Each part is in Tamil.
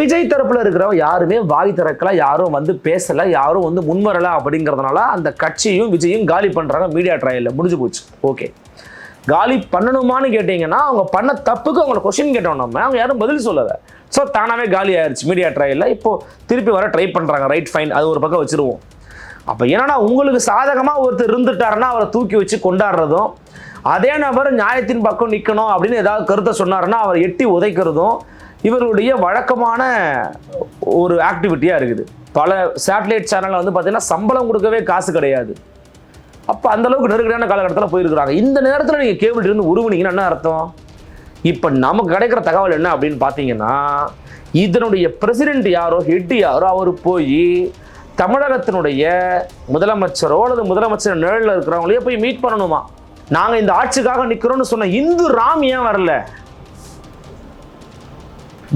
விஜய் தரப்புல இருக்கிறவங்க யாருமே வாய் திறக்கல, யாரும் வந்து பேசல, யாரும் வந்து முன்வரல அப்படிங்கிறதுனால அந்த கட்சியும் விஜயும் காலி பண்றாங்க. மீடியா ட்ரையல்ல முடிஞ்சு போச்சு. ஓகே, காலி பண்ணணுமான்னு கேட்டீங்கன்னா அவங்க பண்ண தப்புக்கு அவங்களை கொஸ்டின் கேட்டோம், நம்ம அவங்க யாரும் பதில் சொல்லலை. ஸோ தானாவே காலி ஆயிடுச்சு மீடியா ட்ரையல்ல. இப்போ திருப்பி வர ட்ரை பண்றாங்க. ரைட், ஃபைன், அது ஒரு பக்கம் வச்சிருவோம். அப்ப என்னன்னா, உங்களுக்கு சாதகமா ஒருத்தர் இருந்துட்டாருன்னா அவரை தூக்கி வச்சு கொண்டாடுறதும், அதே நபர் நியாயத்தின் பக்கம் நிற்கணும் அப்படின்னு ஏதாவது கருத்தை சொன்னாருன்னா அவரை எட்டி உதைக்கிறதும் இவர்களுடைய வழக்கமான ஒரு ஆக்டிவிட்டியா இருக்குது. பல சேட்டலைட் சேனல்ல வந்து பார்த்தீங்கன்னா சம்பளம் கொடுக்கவே காசு கிடையாது. அப்போ அந்த அளவுக்கு நெருக்கடியான காலகட்டத்தில் போயிருக்கிறாங்க. இந்த நேரத்தில் நீங்கள் கேபிள் இருந்து உருவுனீங்கன்னா என்ன அர்த்தம்? இப்போ நமக்கு கிடைக்கிற தகவல் என்ன அப்படின்னு பார்த்தீங்கன்னா, இதனுடைய பிரசிடென்ட் யாரோ, ஹெட் யாரோ, அவர் போய் தமிழகத்தினுடைய முதலமைச்சரோ அல்லது முதலமைச்சர் நிழலில் இருக்கிறவங்களையே போய் மீட் பண்ணணுமா. நாங்கள் இந்த ஆட்சிக்காக நிற்கிறோம்னு சொன்ன இந்து ராம் ஏன் வரல?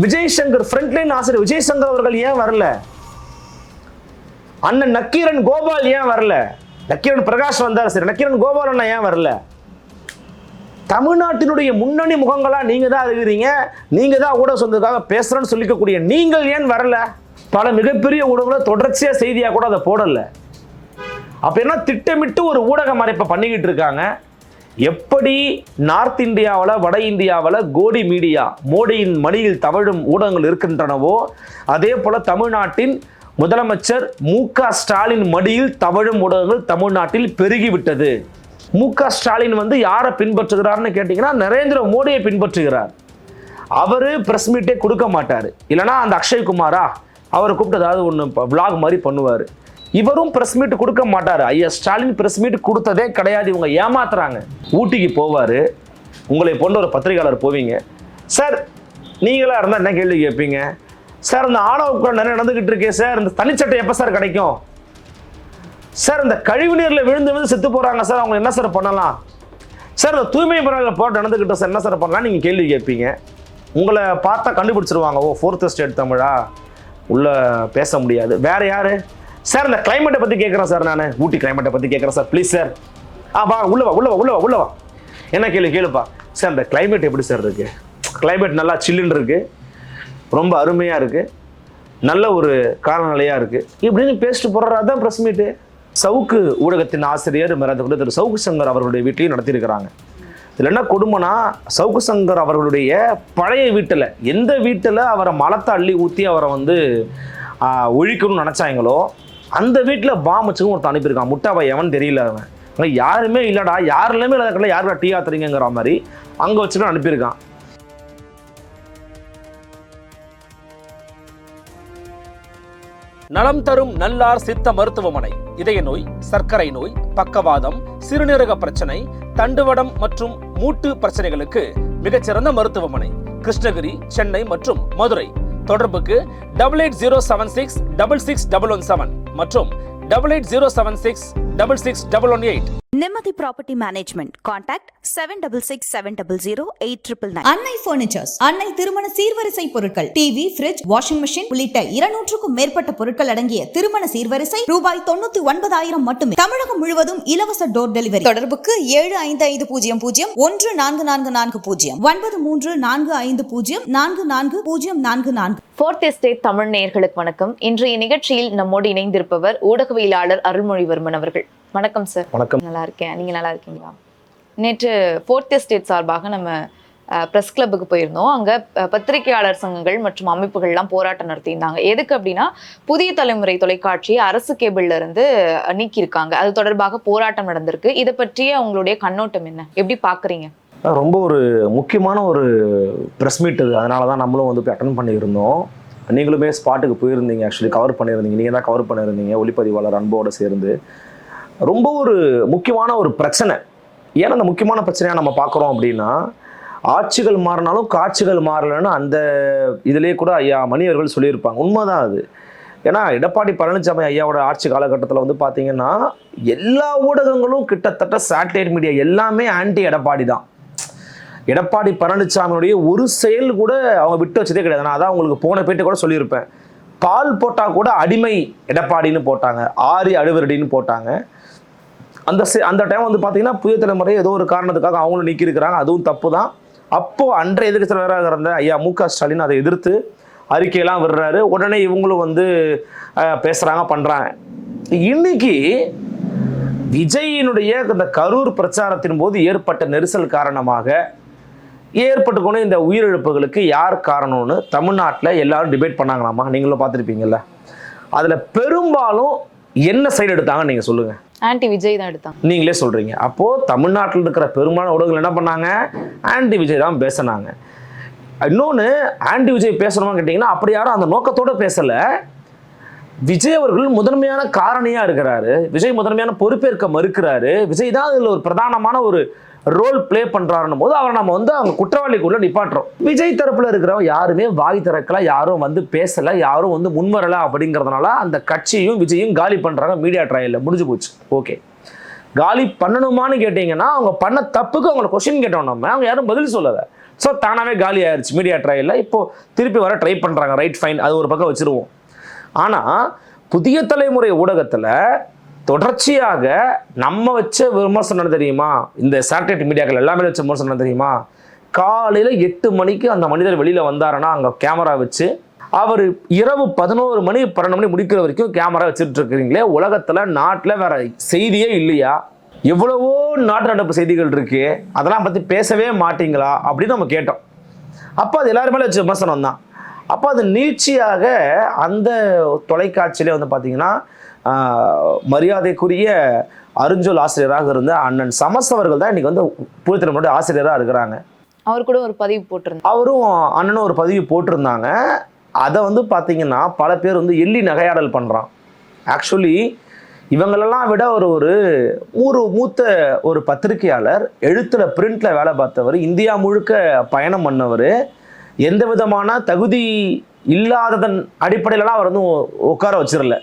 விஜய் சங்கர், ஃப்ரண்ட்லைன் ஆசிரியர் விஜய் சங்கர் அவர்கள் ஏன் வரல? அண்ணன் நக்கீரன் கோபால் ஏன் வரல? நக்கீரன் பிரகாஷ் வந்தார், சரி, நக்கீரன் கோபால் அண்ணா ஏன் வரல? தமிழ்நாட்டினுடைய முன்னணி முகங்களா நீங்க தான் இருக்கிறீங்க, நீங்க தான் ஊடக சொந்தத்துக்காக பேசுறேன்னு சொல்லிக்கக்கூடிய நீங்கள் ஏன் வரல? பல மிகப்பெரிய ஊடகங்களை தொடர்ச்சியா செய்தியா கூட அதை போடல. அப்ப என்ன திட்டமிட்டு ஒரு ஊடக மறைப்பை பண்ணிக்கிட்டு இருக்காங்க. எப்படி நார்த் இந்தியாவில், வட இந்தியாவில் கோடி மீடியா, மோடியின் மடியில் தவழும் ஊடகங்கள் இருக்கின்றனவோ அதே போல தமிழ்நாட்டின் முதலமைச்சர் மு.க. ஸ்டாலின் மடியில் தவழும் ஊடகங்கள் தமிழ்நாட்டில் பெருகிவிட்டது. மு.க. ஸ்டாலின் வந்து யாரை பின்பற்றுகிறார்னு கேட்டீங்கன்னா நரேந்திர மோடியை பின்பற்றுகிறார். அவரு பிரஸ் மீட்டே கொடுக்க மாட்டாரு. இல்லைன்னா அந்த அக்ஷய் குமாரா அவரை கூப்பிட்டு ஏதாவது ஒன்று விளாக் மாதிரி பண்ணுவார். இவரும் பிரஸ் மீட் கொடுக்க மாட்டார். ஐயா ஸ்டாலின் பிரஸ் மீட் கொடுத்ததே கிடையாது. இவங்க ஏமாத்துறாங்க. ஊட்டிக்கு போவார், உங்களை போன்ற ஒரு பத்திரிகையாளர் போவீங்க. சார் நீங்களா இருந்தால் என்ன கேள்வி கேட்பீங்க? சார் இந்த ஆணவ நிறைய நடந்துகிட்டு இருக்கே சார், இந்த தனிச்சட்டை எப்போ சார் கிடைக்கும்? சார் இந்த கழிவு நீரில் விழுந்து செத்து போறாங்க சார், அவங்க என்ன சார் பண்ணலாம்? சார் இந்த தூய்மை பணியாளர்கள் போராட்டம் நடந்துகிட்டோம் சார், என்ன சார் பண்ணலாம்? நீங்கள் கேள்வி கேட்பீங்க. உங்களை பார்த்தா கண்டுபிடிச்சிருவாங்க. ஓ, ஃபோர்த் ஸ்டேட் தமிழா, உள்ள பேச முடியாது. வேற யாரு? சார் இந்த கிளைமேட்டை பற்றி கேட்குறேன் சார், நான் ஊட்டி கிளைமேட்டை பற்றி கேட்குறேன் சார், ப்ளீஸ் சார். வா, உள்ளவா. என்ன கேள்வி கேளுப்பா. சார் இந்த கிளைமேட் எப்படி சார் இருக்கு? கிளைமேட் நல்லா சில்லுன்னு இருக்கு, ரொம்ப அருமையாக இருக்கு, நல்ல ஒரு காலநிலையாக இருக்கு இப்படின்னு பேசிட்டு போடுறாரு. அதான் ப்ரெஸ் மீட்டு. சவுக்கு ஊடகத்தின் ஆசிரியர் மரியாதைக்குரிய திரு சவுக்கு சங்கர் அவர்களுடைய வீட்டையும் நடத்தியிருக்கிறாங்க. இதில் என்ன கொடுமைனா, சவுக்கு சங்கர் அவர்களுடைய பழைய வீட்டில், எந்த வீட்டில் அவரை மலத்தை அள்ளி ஊற்றி அவரை வந்து ஒழிக்கணும்னு நினச்சாங்களோ அந்த வீட்டில் பாம் வச்சுக்கும் ஒருத்தர் அனுப்பியிருக்கான். முட்டாபாய் எவன் தெரியல. அவன் யாருமே இல்லைடா, யாருலையுமே இல்லாத யாருடா டீ ஆத்துறீங்கிற மாதிரி அங்கே வச்சுட்டு அனுப்பியிருக்கான். நலம் தரும் நல்லார் சித்த மருத்துவமனை இதய நோய், சர்க்கரை நோய், பக்கவாதம், சிறுநீரக பிரச்சனை, தண்டுவடம் மற்றும் மூட்டு பிரச்சனைகளுக்கு மிகச்சிறந்த மருத்துவமனை. கிருஷ்ணகிரி, சென்னை மற்றும் மதுரை. தொடர்புக்கு 8807666117 மற்றும் 8807666118. Nimati Property Management. Contact 7667008999. அன்னை பர்னிச்சர்ஸ், அன்னை திருமண சீர்வரிசை பொருட்கள், டிவி, ஃபிரிட்ஜ், வாஷிங் மெஷின் உள்ளிட்ட 200க்கும் மேற்பட்ட பொருட்கள் அடங்கிய திருமண சீர்வரிசை ரூபாய் 99,000 மட்டுமே. தமிழகம் முழுவதும் இலவச டோர் டெலிவரி. தொடர்புக்கு 7550144440 9345044044. ஃபோர்த் எஸ்டேட் தமிழ் நேயர்களுக்கு வணக்கம். இன்றைய நிகழ்ச்சியில் நம்மோடு இணைந்திருப்பவர் ஊடகவியலாளர் அருள்மொழிவர்மன் அவர்கள். வணக்கம் சார். வணக்கம். நல்லா இருக்கேன், நீங்க நல்லா இருக்கீங்களா? நேற்று ஃபோர்த் எஸ்டேட் சார்பாக நம்ம ப்ரெஸ் கிளப்புக்கு போயிருந்தோம். அங்கே பத்திரிகையாளர் சங்கங்கள் மற்றும் அமைப்புகள்லாம் போராட்டம் நடத்தியிருந்தாங்க. எதுக்கு அப்படின்னா, புதிய தலைமுறை தொலைக்காட்சியை அரசு கேபிள்ல இருந்து நீக்கியிருக்காங்க. அது தொடர்பாக போராட்டம் நடந்திருக்கு. இதை பற்றிய உங்களுடைய கண்ணோட்டம் என்ன, எப்படி பார்க்குறீங்க? ரொம்ப ஒரு முக்கியமான ஒரு ப்ரெஸ் மீட் அது. அதனால தான் நம்மளும் வந்து போய் அட்டன் பண்ணியிருந்தோம். நீங்களுமே ஸ்பாட்டுக்கு போயிருந்தீங்க, ஆக்சுவலி கவர் பண்ணியிருந்தீங்க. நீங்கள் தான் கவர் பண்ணியிருந்தீங்க ஒளிப்பதிவாளர் அன்போடு சேர்ந்து. ரொம்ப ஒரு முக்கியமான ஒரு பிரச்சனை. ஏன்னா அந்த முக்கியமான பிரச்சனையாக நம்ம பார்க்குறோம் அப்படின்னா, ஆட்சிகள் மாறினாலும் காட்சிகள் மாறலைன்னு அந்த இதிலேயே கூட ஐயா மணி அவர்கள் சொல்லியிருப்பாங்க. உண்மைதான் அது. ஏன்னா எடப்பாடி பழனிசாமி ஐயாவோட ஆட்சி காலகட்டத்தில் வந்து பார்த்தீங்கன்னா எல்லா ஊடகங்களும் கிட்டத்தட்ட சேட்டலைட் மீடியா எல்லாமே ஆன்டி எடப்பாடி தான். எடப்பாடி பழனிசாமியுடைய ஒரு செயல் கூட அவங்க விட்டு வச்சதே கிடையாது. நான் அதான் உங்களுக்கு போன பேட்டு கூட சொல்லியிருப்பேன். பால் போட்டால் கூட அடிமை எடப்பாடின்னு போட்டாங்க, ஆரி அழுவரடின்னு போட்டாங்க. அந்த டைம் வந்து பார்த்தீங்கன்னா புதிய தலைமுறை ஏதோ ஒரு காரணத்துக்காக அவங்களும் நீக்கியிருக்கிறாங்க. அதுவும் தப்பு தான். அப்போது அன்றைய எதிர்க்கட்சி தலைவராக இருந்த ஐயா மு.க. ஸ்டாலின் அதை எதிர்த்து அறிக்கையெல்லாம் விடுறாரு. உடனே இவங்களும் வந்து பேசுகிறாங்க, பண்ணுறாங்க. இன்னைக்கு விஜயினுடைய இந்த கரூர் பிரச்சாரத்தின் போது ஏற்பட்ட நெரிசல் காரணமாக ஏற்பட்டுக்கொண்டு இந்த உயிரிழப்புகளுக்கு யார் காரணம்னு தமிழ்நாட்டில் எல்லாரும் டிபேட் பண்ணாங்களாமா, நீங்களும் பார்த்துருப்பீங்கல்ல. அதில் பெரும்பாலும் என்ன சைடு எடுத்தாங்க நீங்கள் சொல்லுங்கள்? ஆன்டி விஜய் தான் எடுத்தாங்க. நீங்களே சொல்கிறீங்க. அப்போது தமிழ்நாட்டில் இருக்கிற பெரும்பாலான ஊடகங்கள் என்ன பண்ணாங்க? ஆன்டி விஜய் தான் பேசினாங்க. இன்னொன்று, ஆன்டி விஜய் பேசணுமா கேட்டிங்கன்னா அப்படி யாரும் அந்த நோக்கத்தோடு பேசலை. விஜய் அவர்கள் முதன்மையான காரணியாக இருக்கிறாரு, விஜய் முதன்மையான பொறுப்பேற்க மறுக்கிறாரு, விஜய் தான் அதில் ஒரு பிரதானமான ஒரு ரோல் பிளே பண்ணுறாருன்னும் போது அவரை நம்ம வந்து அவங்க குற்றவாளிக்குள்ளே நிப்பாட்டுறோம். விஜய் தரப்பில் இருக்கிறவங்க யாருமே வாய் திறக்கல, யாரும் வந்து பேசலை, யாரும் வந்து முன்வரலை. அப்படிங்கிறதுனால அந்த கட்சியும் விஜயும் காலி பண்ணுறாங்க மீடியா ட்ரையலில். முடிஞ்சு போச்சு. ஓகே, காலி பண்ணணுமான்னு கேட்டிங்கன்னா அவங்க பண்ண தப்புக்கு அவங்களை கொஸ்டின் கேட்டோம், நம்ம அவங்க யாரும் பதில் சொல்லலை. ஸோ தானாகவே காலி ஆயிடுச்சு மீடியா ட்ரையலில். இப்போது திருப்பி வர ட்ரை பண்ணுறாங்க. ரைட், ஃபைன், அது ஒரு பக்கம் வச்சுருவோம். ஆனால் புதிய தலைமுறை ஊடகத்தில் தொடர்ச்சியாக நம்ம வச்ச விமர்சனம் தெரியுமா? இந்த சேட்டலைட் மீடியாக்கள் எல்லாமே வச்ச விமர்சனம் தெரியுமா? காலையில் 8 மணிக்கு அந்த மனிதர் வெளியில் வந்தாருன்னா அங்கே கேமரா வச்சு, அவர் இரவு 11 மணி 12 மணி முடிக்கிற வரைக்கும் கேமரா வச்சுட்டு இருக்கிறீங்களே. உலகத்தில் நாட்டில் வேற செய்தியே இல்லையா? எவ்வளவோ நாட்டு நடப்பு செய்திகள் இருக்கு, அதெல்லாம் பற்றி பேசவே மாட்டீங்களா அப்படின்னு நம்ம கேட்டோம். அப்போ அது எல்லாருமே வச்ச விமர்சனம் தான். அப்போ அது நீட்சியாக அந்த தொலைக்காட்சியிலே வந்து பார்த்தீங்கன்னா மரியாதைக்குரிய அருஞ்சொல் ஆசிரியராக இருந்த அண்ணன் சமஸ் அவர்கள் தான் இன்னைக்கு வந்து புதிய தலைமுறை ஆசிரியராக இருக்கிறாங்க. அவர் கூட ஒரு பதிவு போட்டிருந்தாங்க. அவரும் அண்ணனும் ஒரு பதிவு போட்டிருந்தாங்க. அதை வந்து பார்த்தீங்கன்னா பல பேர் வந்து எள்ளி நகையாடல் பண்ணுறான். ஆக்சுவலி இவங்களெல்லாம் விட ஒரு மூத்த ஒரு பத்திரிகையாளர், எழுத்தில் பிரிண்டில் வேலை பார்த்தவர், இந்தியா முழுக்க பயணம் பண்ணவர், எந்த விதமான தகுதி இல்லாததன் அடிப்படையிலலாம் அவர் வந்து உட்கார வச்சிடல.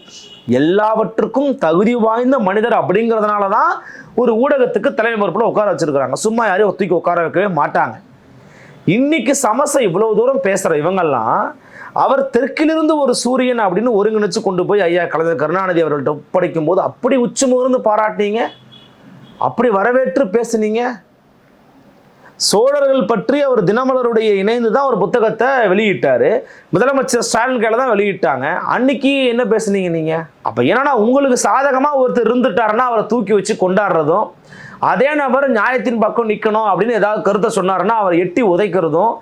எல்லாவற்றுக்கும் தகுதி வாய்ந்த மனிதர் அப்படிங்கிறதுனால தான் ஒரு ஊடகத்துக்கு தலைமை பொறுப்பில் உட்கார வச்சிருக்கிறாங்க. சும்மா யாரையும் ஒத்துக்கி உட்கார வைக்கவே மாட்டாங்க. இன்னைக்கு சமஸ்தை இவ்வளவு தூரம் பேசுகிற இவங்கெல்லாம் அவர் தெற்கிலிருந்து ஒரு சூரியன் அப்படின்னு ஒருங்கிணைச்சு கொண்டு போய் ஐயா கலைஞர் கருணாநிதி அவர்கள்ட்ட ஒப்படைக்கும் போது அப்படி உச்சமுகர்ந்து பாராட்டினீங்க, அப்படி வரவேற்று பேசுனீங்க. சோழர்கள் பற்றி அவர் தினமலருடைய இணைந்து தான் ஒரு புத்தகத்தை வெளியிட்டாரு. முதலமைச்சர் ஸ்டாலின் கையில தான் வெளியிட்டாங்க. அன்னைக்கு என்ன பேசுனீங்க நீங்க? அப்ப என்னன்னா, உங்களுக்கு சாதகமா ஒருத்தர் இருந்துட்டாருன்னா அவரை தூக்கி வச்சு கொண்டாடுறதும், அதே நபர் நியாயத்தின் பக்கம் நிற்கணும் அப்படின்னு ஏதாவது கருத்தை சொன்னாருன்னா அவரை எட்டி உதைக்கிறதும்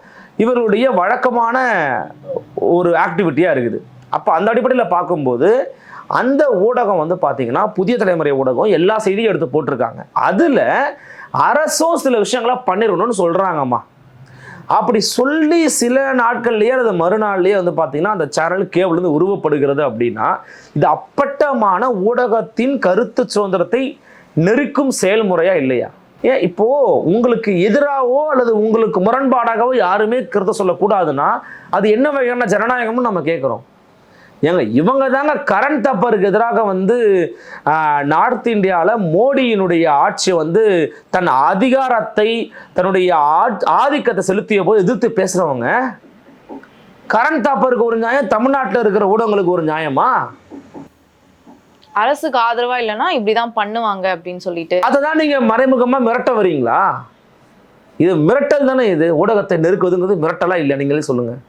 இவர்களுடைய வழக்கமான ஒரு ஆக்டிவிட்டியா இருக்குது. அப்போ அந்த அடிப்படையில் பார்க்கும்போது அந்த ஊடகம் வந்து பார்த்தீங்கன்னா புதிய தலைமுறை ஊடகம் எல்லா செய்தியும் எடுத்து போட்டிருக்காங்க. அதில் அரசும் சில விஷயங்கள பண்ணிடணும்னு சொல்கிறாங்கம்மா. அப்படி சொல்லி சில நாட்கள்லேயே அது மறுநாள்லேயே வந்து பார்த்தீங்கன்னா அந்த சேனல் கேபிள்லேருந்து உருவப்படுகிறது. அப்படின்னா இது அப்பட்டமான ஊடகத்தின் கருத்து சுதந்திரத்தை நெருக்கும் செயல்முறையா இல்லையா? ஏன் இப்போது உங்களுக்கு எதிராகவோ அல்லது உங்களுக்கு முரண்பாடாகவோ யாருமே கருத்தை சொல்லக்கூடாதுன்னா அது என்ன வகையான ஜனநாயகம்னு நம்ம கேட்குறோம். ஏங்க, இவங்க தாங்க கரண் தப்பருக்கு எதிராக வந்து நார்த் இந்தியாவில் மோடியினுடைய ஆட்சியை வந்து தன் அதிகாரத்தை தன்னுடைய ஆதிக்கத்தை செலுத்திய போது எதிர்த்து பேசுகிறவங்க. கரண் தப்பருக்கு ஒரு நியாயம், தமிழ்நாட்டில் இருக்கிற ஊடகங்களுக்கு ஒரு நியாயமா? அரசுக்கு ஆதரவா இல்லைன்னா இப்படிதான் பண்ணுவாங்க அப்படின்னு சொல்லிட்டு அதை தான் நீங்கள் மறைமுகமாக மிரட்ட வரீங்களா? இது மிரட்டல் தானே. இது ஊடகத்தை நெருக்குவதுங்கிறது மிரட்டலா இல்லை? நீங்களே சொல்லுங்கள்.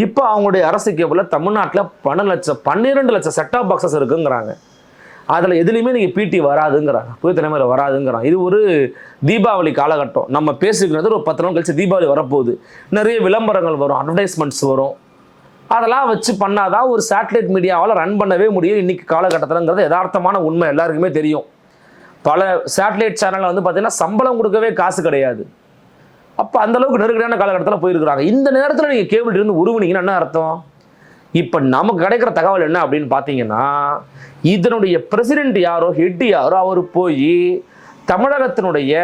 இப்போ அவங்களுடைய அரசு கேபிள் தமிழ்நாட்டில் 12 லட்சம் செட்டாப் பாக்ஸஸ் இருக்குங்கிறாங்க. அதில் எதுலேயுமே நீங்கள் பிடி வராதுங்கிறாங்க, புதிய தலைமுறை வராதுங்கிறாங்க. இது ஒரு தீபாவளி காலகட்டம். நம்ம பேசிக்கிறது ஒரு 10 நாள் கழிச்சு தீபாவளி வரப்போகுது. நிறைய விளம்பரங்கள் வரும், அட்வர்டைஸ்மெண்ட்ஸ் வரும். அதெல்லாம் வச்சு பண்ணாதான் ஒரு சேட்டலைட் மீடியாவால் ரன் பண்ணவே முடியும் இன்றைக்கி காலகட்டத்தில்ங்கிறது யதார்த்தமான உண்மை, எல்லாருக்குமே தெரியும். பல சேட்டலைட் சேனலில் வந்து பார்த்திங்கன்னா சம்பளம் கொடுக்கவே காசு கிடையாது. அப்போ அந்தளவுக்கு நெருக்கடியான காலகட்டத்தில் போயிருக்கிறாங்க. இந்த நேரத்தில் நீங்கள் கேபிள் இருந்து உருவுனீங்கன்னா என்ன அர்த்தம்? இப்போ நமக்கு கிடைக்கிற தகவல் என்ன அப்படின்னு பார்த்தீங்கன்னா, இதனுடைய பிரசிடென்ட் யாரோ ஹெட் யாரோ அவர் போய் தமிழகத்தினுடைய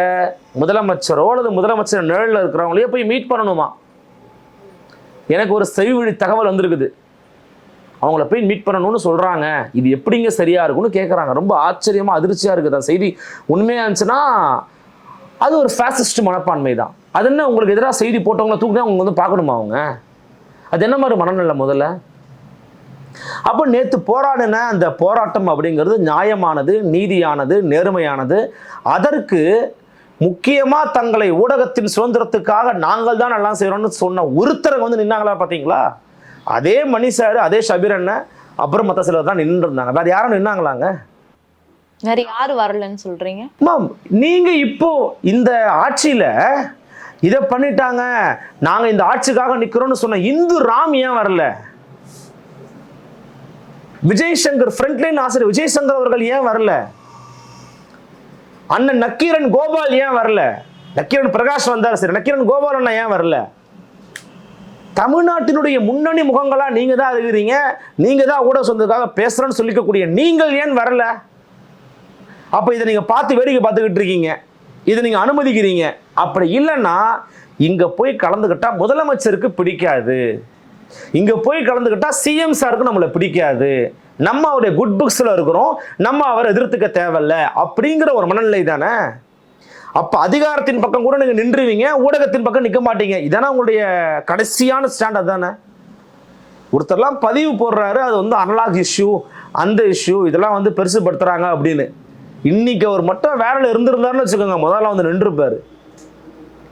முதலமைச்சரோ அல்லது முதலமைச்சர் நிழலில் இருக்கிறவங்களையே போய் மீட் பண்ணணுமா. எனக்கு ஒரு செவிவழி தகவல் வந்திருக்குது, அவங்கள போய் மீட் பண்ணணும்னு சொல்கிறாங்க. இது எப்படிங்க சரியாக இருக்குன்னு கேட்குறாங்க. ரொம்ப ஆச்சரியமாக அதிர்ச்சியாக இருக்குது. அந்த செய்தி உண்மையாக இருந்துச்சுன்னா அது ஒரு ஃபேசிஸ்ட் மனப்பான்மை தான். அது என்ன, உங்களுக்கு எதிராக செய்தி போட்டவங்கள தூக்கினா அவங்க வந்து பார்க்கணுமா? அவங்க அது என்ன மாதிரி மனநிலை முதல்ல? அப்போ நேற்று போராடின அந்த போராட்டம் அப்படிங்கிறது நியாயமானது, நீதியானது, நேர்மையானது. அதற்கு முக்கியமாக தங்களை ஊடகத்தின் சுதந்திரத்துக்காக நாங்கள் தான் எல்லாம் செய்கிறோம்னு சொன்ன ஒருத்தரை வந்து நின்னாங்களா பார்த்தீங்களா? அதே மணி சார், அதே ஷபீர் அண்ணன், அப்புறம் மற்ற சிலர் தான் நின்று இருந்தாங்க. வேற யாரும் நின்னாங்களாங்க? வேற யாரு வரலன்னு சொல்றீங்க? மேம், நீங்க இப்போ இந்த ஆட்சியில இதை பண்ணிட்டாங்க, நாங்க இந்த ஆட்சிக்காக நிக்கிறோம்னு சொன்ன இந்து ராம் ஏன் வரல? விஜய் சங்கர், ஃப்ரண்ட்லைன் ஆசிரியர் விஜய் சங்கர் அவர்கள் ஏன் வரல? அண்ணன் நக்கீரன் கோபால் ஏன் வரல? நக்கீரன் பிரகாஷ் வந்தார் சரி, நக்கீரன் கோபால் அண்ணா ஏன் வரல? தமிழ்நாட்டினுடைய முன்னணி முகங்களா நீங்க தான் இருக்கிறீங்க, நீங்க தான் ஊடக சொந்தத்துக்காக பேசுறேன்னு சொல்லிக்கக்கூடிய நீங்கள் ஏன் வரல? அப்ப இதை நீங்க பார்த்து வேடிக்கை பார்த்துக்கிட்டு இருக்கீங்க, இதை நீங்க அனுமதிக்கிறீங்க. அப்படி இல்லைன்னா இங்க போய் கலந்துக்கிட்டா முதலமைச்சருக்கு பிடிக்காது, இங்க போய் கலந்துக்கிட்டா சிஎம் சாருக்கு நம்மளை பிடிக்காது, நம்ம அவருடைய குட் புக்ஸ்ல இருக்கிறோம், நம்ம அவரை எதிர்த்துக்க தேவையில்ல அப்படிங்கிற ஒரு மனநிலை தானே. அப்ப அதிகாரத்தின் பக்கம் கூட நீங்க நின்றுவீங்க, ஊடகத்தின் பக்கம் நிற்க மாட்டீங்க. இதானே உங்களுடைய கடைசியான ஸ்டாண்ட் தானே. ஒருத்தர்லாம் பதிவு போடுறாரு, அது வந்து அனலாக் இஷ்யூ, அந்த இஷ்யூ இதெல்லாம் வந்து பெருசுப்படுத்துறாங்க அப்படின்னு. இன்னைக்கு அவர் மட்டும் வேலையில் இருந்திருந்தாருன்னு வச்சுக்கோங்க, முதல்ல வந்து நின்றுப்பாரு.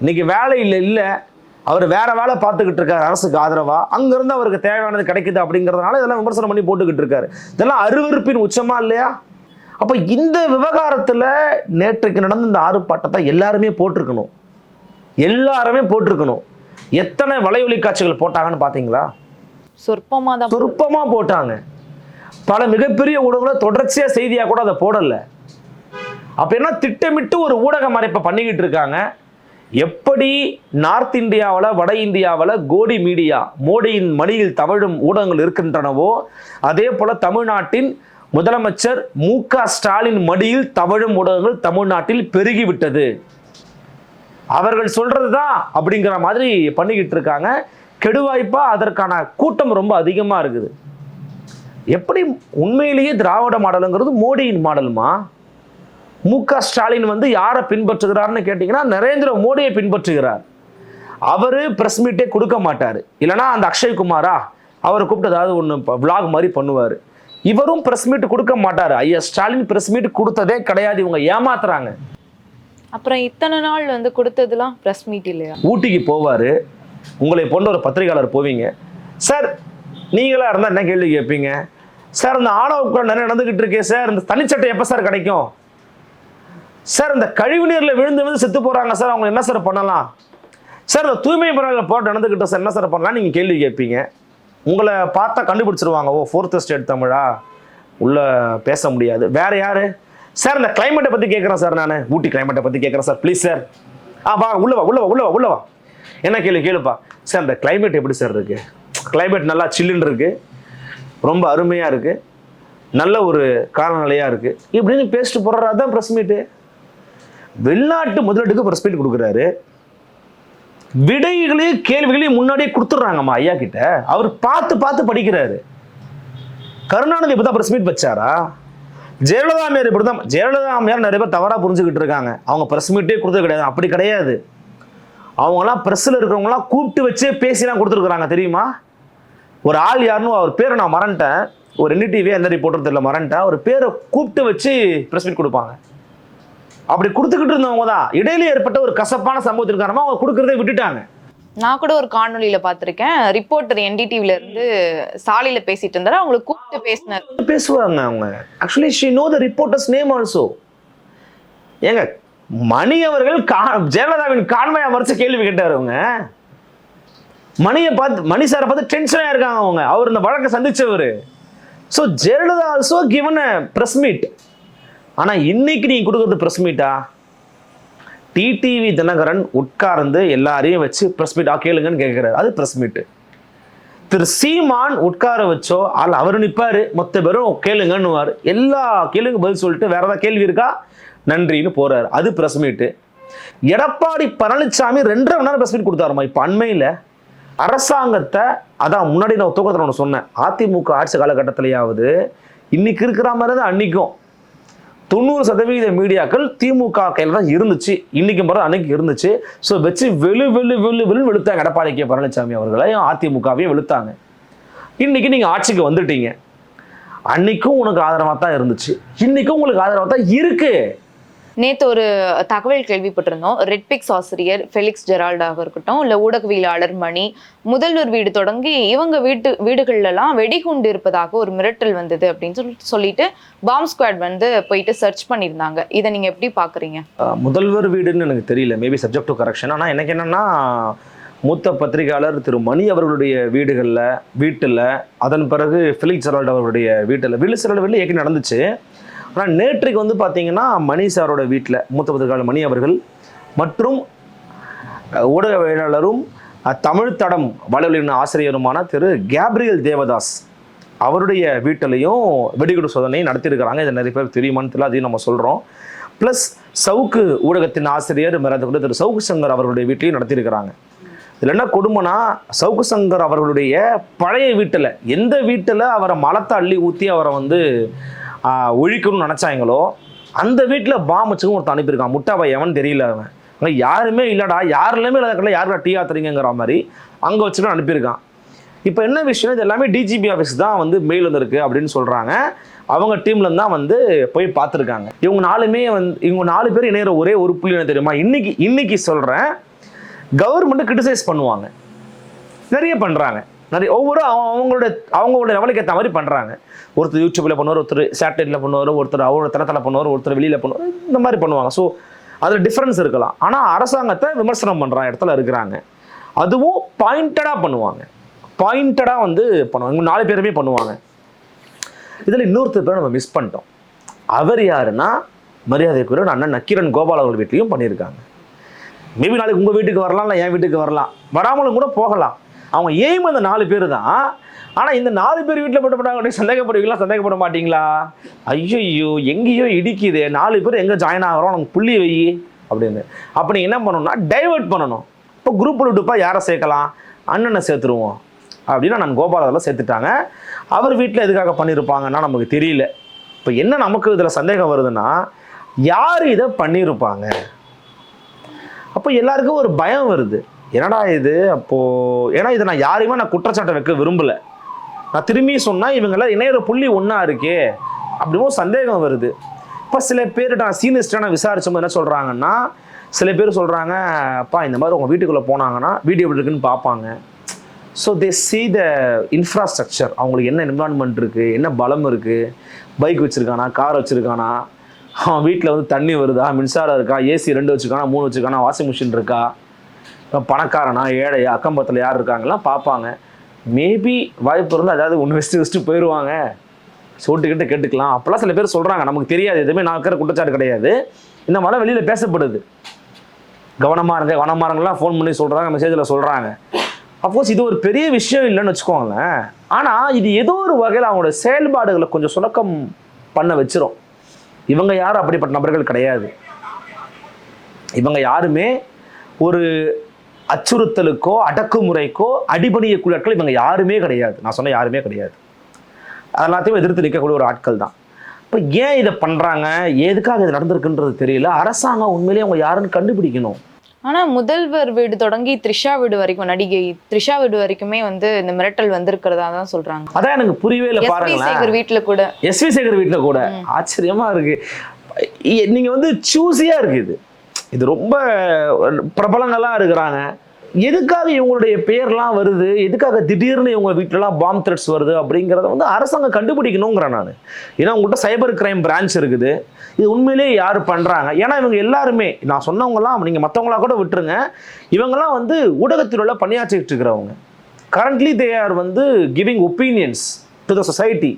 இன்னைக்கு வேலை இல்லை, அவர் வேற வேலை பார்த்துக்கிட்டு இருக்காரு அரசுக்கு ஆதரவா, அங்கிருந்து அவருக்கு தேவையானது கிடைக்குது அப்படிங்கிறதுனால இதெல்லாம் விமர்சனம் பண்ணி போட்டுக்கிட்டு இருக்காரு. இதெல்லாம் அருவருப்பின் உச்சமா இல்லையா? அப்ப இந்த விவகாரத்துல நேற்றுக்கு நடந்த இந்த ஆர்ப்பாட்டத்தை எல்லாருமே போட்டிருக்கணும், எல்லாருமே போட்டிருக்கணும். எத்தனை வலையொலி காட்சிகள் போட்டாங்கன்னு பாத்தீங்களா? சொற்பமா போட்டாங்க. பல மிகப்பெரிய ஊடகங்களை தொடர்ச்சியா செய்தியா கூட அதை போடல. அப்ப என்ன திட்டமிட்டு ஒரு ஊடக மறைப்பை பண்ணிக்கிட்டு இருக்காங்க. எப்படி நார்த் இந்தியாவில், வட இந்தியாவில் கோடி மீடியா, மோடியின் மடியில் தவழும் ஊடகங்கள் இருக்கின்றனவோ, அதே போல தமிழ்நாட்டின் முதலமைச்சர் மு.க. ஸ்டாலின் மடியில் தவழும் ஊடகங்கள் தமிழ்நாட்டில் பெருகிவிட்டது. அவர்கள் சொல்றதுதான் அப்படிங்கிற மாதிரி பண்ணிக்கிட்டு இருக்காங்க. கெடுவாய்ப்பா அதற்கான கூட்டம் ரொம்ப அதிகமா இருக்குது. எப்படி உண்மையிலேயே திராவிட மாடலுங்கிறது மோடியின் மாடலுமா? மு.க. ஸ்டாலின் வந்து யாரை பின்பற்றுகிறார்னு கேட்டீங்கன்னா நரேந்திர மோடியை பின்பற்றுகிறார். அவரு பிரஸ் மீட்டே கொடுக்க மாட்டாரு, இல்லைன்னா அந்த அக்ஷய்குமாரா அவரை கூப்பிட்டு ஏதாவது ஒன்று விளாக் மாதிரி பண்ணுவார். இவரும் பிரஸ் மீட் கொடுக்க மாட்டாரு. ஐயா ஸ்டாலின் பிரஸ் மீட் கொடுத்ததே கிடையாது, இவங்க ஏமாத்துறாங்க. அப்புறம் இத்தனை நாள் வந்து கொடுத்ததுலாம் பிரஸ் மீட் இல்லையா? ஊட்டிக்கு போவாரு, உங்களை போன்ற ஒரு பத்திரிகையாளர் போவீங்க, சார் நீங்களா இருந்தால் என்ன கேள்வி கேட்பீங்க? சார் இந்த ஆணவ நிறைய நடந்துகிட்டு இருக்கே சார், இந்த தனிச்சட்டை எப்போ சார் கிடைக்கும்? சார் இந்த கழிவு நீரில் விழுந்து செத்து போறாங்க சார், அவங்க என்ன சார் பண்ணலாம்? சார் இந்த தூய்மை பணியாளர் போராட்டம் நடந்துகிட்ட சார், என்ன சார் பண்ணலாம் நீங்க கேள்வி கேட்பீங்க. உங்களை பார்த்தா கண்டுபிடிச்சிருவாங்க, ஓ ஃபோர்த் ஸ்டேட் தமிழா, உள்ள பேச முடியாது. வேற யாரு? சார் இந்த கிளைமேட்டை பத்தி கேட்குறேன் சார், நான் ஊட்டி கிளைமேட்டை பத்தி கேட்குறேன் சார், ப்ளீஸ் சார். வா உள்ளவா என்ன கேள்வி கேளுப்பா. சார் இந்த கிளைமேட் எப்படி சார் இருக்கு? கிளைமேட் நல்லா சில்லுன்னு இருக்கு, ரொம்ப அருமையா இருக்கு, நல்ல ஒரு காலநிலையா இருக்கு இப்படின்னு பேசிட்டு போடுறாரு. தான் பிரஸ் மீட்டு. வெளிநாட்டு முதலீட்டுக்கு பிரஸ் மீட் கொடுக்குறாரு. விடைகளையும் கேள்விகளையும் முன்னாடியே கொடுத்துட்றாங்கம்மா ஐயா கிட்ட. அவர் பார்த்து படிக்கிறாரு. கருணாநிதி இப்பதான் பிரஸ் மீட் வச்சாரா? ஜெயலலிதா அம்மையார் இப்படிதான். ஜெயலலிதா அம்மையார் நிறைய பேர் தவறா புரிஞ்சுக்கிட்டு இருக்காங்க. அவங்க பிரஸ் மீட்டே கொடுத்தது கிடையாது. அப்படி கிடையாது. அவங்கலாம் பிரஸ்ல இருக்கிறவங்களாம் கூப்பிட்டு வச்சே பேசிலாம் கொடுத்துருக்குறாங்க தெரியுமா? ஒரு ஆள் யாருன்னு அவர் பேரை நான் மறந்துட்டேன், ஒரு NDTV எந்த ரிப்போர்ட்டர் தெரியல மறந்துட்டேன், ஒரு பேரை கூப்பிட்டு வச்சு பிரஸ் மீட் கொடுப்பாங்க. அப்படி கொடுத்துக்கிட்டு இருந்தவங்க தான் இடையில ஏற்பட்ட ஒரு கசப்பான சம்பவத்தின் காரணமா அவங்க கொடுக்கறதை விட்டுட்டாங்க. நான் கூட ஒரு காணொலியில பார்த்திருக்கேன், ரிப்போர்ட்டர் NDTVல இருந்து சாலையில பேசிட்டு இருந்தாரு, அவங்களை கூப்பிட்டு பேசுவாங்க அவங்க. Actually she no the reporters name also. ஏங்க மணி அவர்கள் ஜெயலலிதாவின் கான்வாயை மறைச்சு கேள்வி கேட்டாரு. அவங்க மணி சாரை பார்த்து டென்ஷனா இருக்காங்க அவங்க. அவர் இந்த வழக்கை சந்திச்சவர். So Jayalalithaa also given a press meet. ஆனா இன்னைக்கு நீங்க கொடுக்கறது பிரஸ் மீட்டா? TTV தினகரன் உட்கார்ந்து எல்லாரையும் வச்சு பிரஸ் மீட் கேளுங்கன்னு கேட்கிறாரு, அது பிரஸ் மீட். திரு சீமான் உட்கார வச்சோ அவர் நிற்பாரு, மொத்த பேரும் கேளுங்கன்னு எல்லா கேள்விக்கும் பதில் சொல்லிட்டு வேற ஏதாவது கேள்வி இருக்கா நன்றின்னு போறாரு, அது பிரஸ் மீட். எடப்பாடி பழனிசாமி 2.5 மணி நேரம் பிரஸ் மீட் கொடுத்தாருமா. இப்ப அண்மையில அரசாங்கத்தை, அதான் முன்னாடி நான் தூக்கத்தில் ஒன்று சொன்னேன், அதிமுக ஆட்சி காலகட்டத்திலேயாவது இன்னைக்கு இருக்கிற மாதிரி தான் அன்னைக்கும் 90% மீடியாக்கள் திமுக கையில் தான் இருந்துச்சு. இன்னைக்கு பிறகு அன்னைக்கு இருந்துச்சு. ஸோ வச்சு வெளுன்னு வெளுத்தாங்க எடப்பாடி கே பழனிசாமி அவர்களையும் அதிமுகவையும் வெளுத்தாங்க. இன்னைக்கு நீங்க ஆட்சிக்கு வந்துட்டீங்க. அன்னைக்கும் உனக்கு ஆதரவாக தான் இருந்துச்சு, இன்னைக்கும் உங்களுக்கு ஆதரவாக தான் இருக்கு. நேத்து ஒரு தகவல் கேள்விப்பட்டிருந்தோம். ரெட்பிக்ஸ் ஆசிரியர் ஃபெலிக்ஸ் ஜெரால்டாக இருக்கட்டும், இல்ல ஊடகவியலாளர் மணி, முதல்வர் வீடு தொடங்கி இவங்க வீடுகள்லாம் வெடிகுண்டு இருப்பதாக ஒரு மிரட்டல் வந்தது அப்படின்னு சொல்லிட்டு பாம் ஸ்குவாட் வந்து போயிட்டு சர்ச் பண்ணியிருந்தாங்க. இதை நீங்க எப்படி பாக்குறீங்க? முதல்வர் வீடுன்னு எனக்கு தெரியல, மேபி சப்ஜெக்ட் டு கரெக்ஷன். ஆனால் எனக்கு என்னன்னா, மூத்த பத்திரிகையாளர் திரு மணி அவர்களுடைய வீட்டில் அதன் பிறகு ஃபெலிக்ஸ் ஜெரால்ட் அவர்களுடைய வீட்டில் ஏற்கனவே நடந்துச்சு. ஆனால் நேற்றைக்கு வந்து பார்த்தீங்கன்னா மணி சாரோட வீட்டில் மூத்த பத்திரிகையாளர் மணி அவர்கள் மற்றும் ஊடகவியலாளரும் தமிழ் தடம் வலைவலின் ஆசிரியருமான திரு கேப்ரியல் தேவதாஸ் அவருடைய வீட்டிலையும் வெடிகுண்டு சோதனை நடத்தியிருக்கிறாங்க. இது நிறைய பேர் தெரியுமான்னு தெரியல, அதையும் நம்ம சொல்கிறோம். ப்ளஸ் சவுக்கு ஊடகத்தின் ஆசிரியர் கூட திரு சவுக்கு சங்கர் அவர்களுடைய வீட்லையும் நடத்தியிருக்கிறாங்க. இதில் என்ன கொடுமைனா, சவுக்கு சங்கர் அவர்களுடைய பழைய வீட்டில், எந்த வீட்டில் அவரை மலத்தை அள்ளி ஊற்றி அவரை வந்து ஒழிக்கணும்னு நினச்சாங்களோ அந்த வீட்டில் பாம் வச்சுக்கும் ஒருத்தர் அனுப்பியிருக்கான். முட்டாவை எவன் தெரியல, அவன் அங்கே யாருமே இல்லைடா, யாருலேயுமே இல்லாத யாருடா டீ ஆத்துறீங்கிற மாதிரி அங்கே வச்சுக்க அனுப்பியிருக்கான். இப்போ என்ன விஷயம், இது எல்லாமே டிஜிபி ஆஃபீஸ் தான் வந்து மெயில் வந்திருக்கு அப்படின்னு சொல்கிறாங்க. அவங்க டீம்லேருந்து தான் வந்து போய் பார்த்துருக்காங்க. இவங்க 4 பேர் இணையிற ஒரே ஒரு புள்ளி என்ன தெரியுமா, இன்னைக்கு சொல்கிறேன், கவர்மெண்ட்டை கிரிட்டிசைஸ் பண்ணுவாங்க, நிறைய பண்ணுறாங்க, நிறைய ஒவ்வொரு அவங்களோட லெவலுக்கு ஏற்ற மாதிரி பண்ணுறாங்க. ஒருத்தர் யூடியூப்பில் பண்ணுவார், ஒருத்தர் சேட்டலைட்டில் பண்ணுவார், ஒருத்தர் அவரோட தளத்தில் பண்ணுவார், ஒருத்தர் வெளியில் பண்ணுவார், இந்த மாதிரி பண்ணுவாங்க. ஸோ அதில் டிஃப்ரென்ஸ் இருக்கலாம். ஆனால் அரசாங்கத்தை விமர்சனம் பண்ணுற இடத்துல இருக்கிறாங்க, அதுவும் பாயிண்டடாக பண்ணுவாங்க, பாயிண்டடாக வந்து பண்ணுவாங்க. இவங்க 4 பேருமே பண்ணுவாங்க. இதில் இன்னொருத்தர் பேர் நம்ம மிஸ் பண்ணிட்டோம். அவர் யாருன்னா, மரியாதைக்குரிய அண்ணன் நக்கீரன் கோபால் அவர்கள் வீட்லையும் பண்ணியிருக்காங்க. மேபி நாளைக்கு உங்கள் வீட்டுக்கு வரலாம், இல்லை என் வீட்டுக்கு வரலாம், வராமலும் கூட போகலாம். அவங்க எய்ம் அந்த 4 பேர் தான். ஆனால் இந்த 4 பேர் வீட்டில் போட்டு சந்தேகப்படுவீங்களா, சந்தேகப்பட மாட்டீங்களா? ஐயோ எங்கேயோ இடிக்குது, 4 பேர் எங்கே ஜாயின் ஆகிறோம், நமக்கு புள்ளி வை அப்படின்னு. அப்போ நீங்கள் என்ன பண்ணணும்னா டைவெர்ட் பண்ணணும். இப்போ குரூப் விட்டுப்பா யாரை சேர்க்கலாம், அண்ணனை சேர்த்துருவோம் அப்படின்னு நான் கோபாலத்தில் சேர்த்துட்டாங்க. அவர் வீட்டில் எதுக்காக பண்ணியிருப்பாங்கன்னா நமக்கு தெரியல. இப்போ என்ன நமக்கு இதில் சந்தேகம் வருதுன்னா, யார் இதை பண்ணியிருப்பாங்க? அப்போ எல்லாருக்கும் ஒரு பயம் வருது, என்னடா இது அப்போது. ஏன்னா இதை நான் யாரையுமே குற்றச்சாட்டை வைக்க விரும்பலை. நான் திரும்பி சொன்னால் இவங்களாம் இணையிற புள்ளி ஒன்றா இருக்கே அப்படிமோ சந்தேகம் வருது. இப்போ சில பேர் நான் சீனியர்ஸ்டாக விசாரிச்சோம் என்ன சொல்கிறாங்கன்னா, சில பேர் சொல்கிறாங்க, அப்பா இந்த மாதிரி உங்கள் வீட்டுக்குள்ளே போனாங்கன்னா வீடியோ எப்படி இருக்குன்னு பார்ப்பாங்க. So they see the infrastructure, அவங்களுக்கு என்ன என்விரான்மெண்ட் இருக்குது, என்ன பலம் இருக்குது, பைக் வச்சுருக்கானா, கார் வச்சுருக்கானா, அவன் வீட்டில் வந்து தண்ணி வருதா, மின்சாரம் இருக்கா, ஏசி 2 வச்சுருக்கானா, 3 வச்சுருக்கானா, வாஷிங் மிஷின் இருக்கா, பணக்காரனா ஏழையா, அக்கம்பத்தில் யார் இருக்காங்கலாம் பார்ப்பாங்க. மேபி வாய்ப்பு இருந்தால் அதாவது ஒன்று வச்சுட்டு போயிடுவாங்க, சோட்டுக்கிட்ட கேட்டுக்கலாம் அப்போல்லாம் சில பேர் சொல்கிறாங்க. நமக்கு தெரியாது, எதுவுமே நான் இருக்கிற குற்றச்சாட்டு கிடையாது. இந்த மாதிரி வெளியில் பேசப்படுது. கவனமாருங்கலாம் ஃபோன் பண்ணி சொல்கிறாங்க, மெசேஜில் சொல்கிறாங்க. அஃப்கோர்ஸ் இது ஒரு பெரிய விஷயம் இல்லைன்னு வச்சுக்கோங்களேன். ஆனால் இது ஏதோ ஒரு வகையில் அவங்களோட செயல்பாடுகளை கொஞ்சம் சுணக்கம் பண்ண வச்சிரும். இவங்க யாரும் அப்படிப்பட்ட நபர்கள் கிடையாது. இவங்க யாருமே ஒரு அச்சுறுத்தலுக்கோ அடக்குமுறைக்கோ அடிபணியக்கூடிய ஆட்கள் இவங்க யாருமே கிடையாது. நான் சொன்ன யாருமே கிடையாது. எல்லாத்தையும் எதிர்த்து நிற்கக்கூடிய ஒரு ஆட்கள் தான். இப்போ ஏன் இதை பண்ணுறாங்க, எதுக்காக இது நடந்திருக்குன்றது தெரியல. அரசாங்கம் உண்மையிலேயே அவங்க யாருன்னு கண்டுபிடிக்கணும். ஆனா முதல்வர் வீடு தொடங்கி த்ரிஷா வீடு வரைக்கும், நடிகை த்ரிஷா வீடு வரைக்குமே வந்து இந்த மிரட்டல் வந்திருக்கிறதா தான் சொல்றாங்க. அதான் எனக்கு புரியவே இல்லை. பாருங்களேன், வீட்டுல கூட எஸ்வி சேகர் வீட்டுல கூட ஆச்சரியமா இருக்கு. நீங்க வந்து சூஸியா இருக்கு. இது ரொம்ப பிரபலங்களா இருக்கிறாங்க. எதுக்காக இவங்களுடைய பேர்லாம் வருது, எதுக்காக திடீர்னு இவங்க வீட்டிலலாம் பாம் த்ரெட்ஸ் வருது அப்படிங்கிறத வந்து அரசாங்கம் கண்டுபிடிக்கணுங்கிறேன் நான். ஏன்னா உங்கள்கிட்ட சைபர் கிரைம் பிரான்ச் இருக்குது. இது உண்மையிலேயே யார் பண்ணுறாங்க? ஏன்னா இவங்க எல்லாருமே, நான் சொன்னவங்கலாம் நீங்கள் மற்றவங்களா கூட விட்டுருங்க, இவங்கெல்லாம் வந்து ஊடகத்தில் உள்ள பணியாற்றிட்டு இருக்கிறவங்க. கரண்ட்லி தே ஆர் வந்து giving opinions to the society.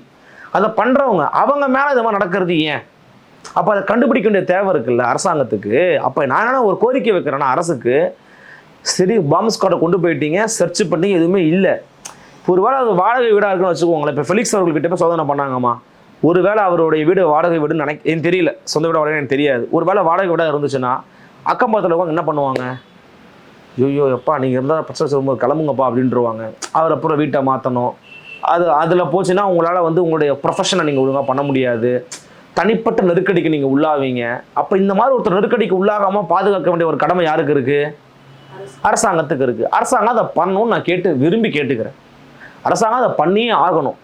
அதை பண்ணுறவங்க, அவங்க மேலே இது மாதிரி நடக்கிறது ஏன்? அப்போ அதை கண்டுபிடிக்க வேண்டிய தேவை இருக்குல்ல அரசாங்கத்துக்கு. அப்போ நான் என்ன ஒரு கோரிக்கை வைக்கிறேன்னா அரசுக்கு, சரி பாம் ஸ்குவாடை கொண்டு போயிட்டீங்க, சர்ச் பண்ணி எதுவுமே இல்லை. ஒருவேளை அது வாடகை வீடாக இருக்குன்னு வச்சுக்கோங்களேன். இப்போ ஃபெலிக்ஸ் அவர்கள் கிட்ட போய் சோதனை பண்ணாங்கம்மா, ஒருவேளை அவருடைய வீடு வாடகை வீடுன்னு எனக்கு தெரியல, சொந்த வீடு வாடகை எனக்கு தெரியாது. ஒருவேளை வாடகை வீடாக இருந்துச்சுன்னா அக்கம் பக்கத்தில் உட்காந்து என்ன பண்ணுவாங்க, ஐயோ எப்பா நீங்கள் இருந்தால் பிரச்சனை சொல்லும்போது கிளம்புங்கப்பா அப்படின்றவாங்க. அவர் அப்புறம் வீட்டை மாற்றணும். அதில் போச்சுன்னா உங்களால் வந்து உங்களுடைய ப்ரொஃபஷனை நீங்கள் ஒழுங்காக பண்ண முடியாது, தனிப்பட்ட நெருக்கடிக்கு நீங்கள் உள்ளாவீங்க. அப்போ இந்த மாதிரி ஒருத்தர் நெருக்கடிக்கு உள்ளாகாமல் பாதுகாக்க வேண்டிய ஒரு கடமை யாருக்கு இருக்குது? அரசாங்கத்துக்கு இருக்குது. அரசாங்கம் அதை பண்ணணும்னு நான் விரும்பி கேட்டுக்கிறேன். அரசாங்கம் அதை பண்ணியே ஆகணும்.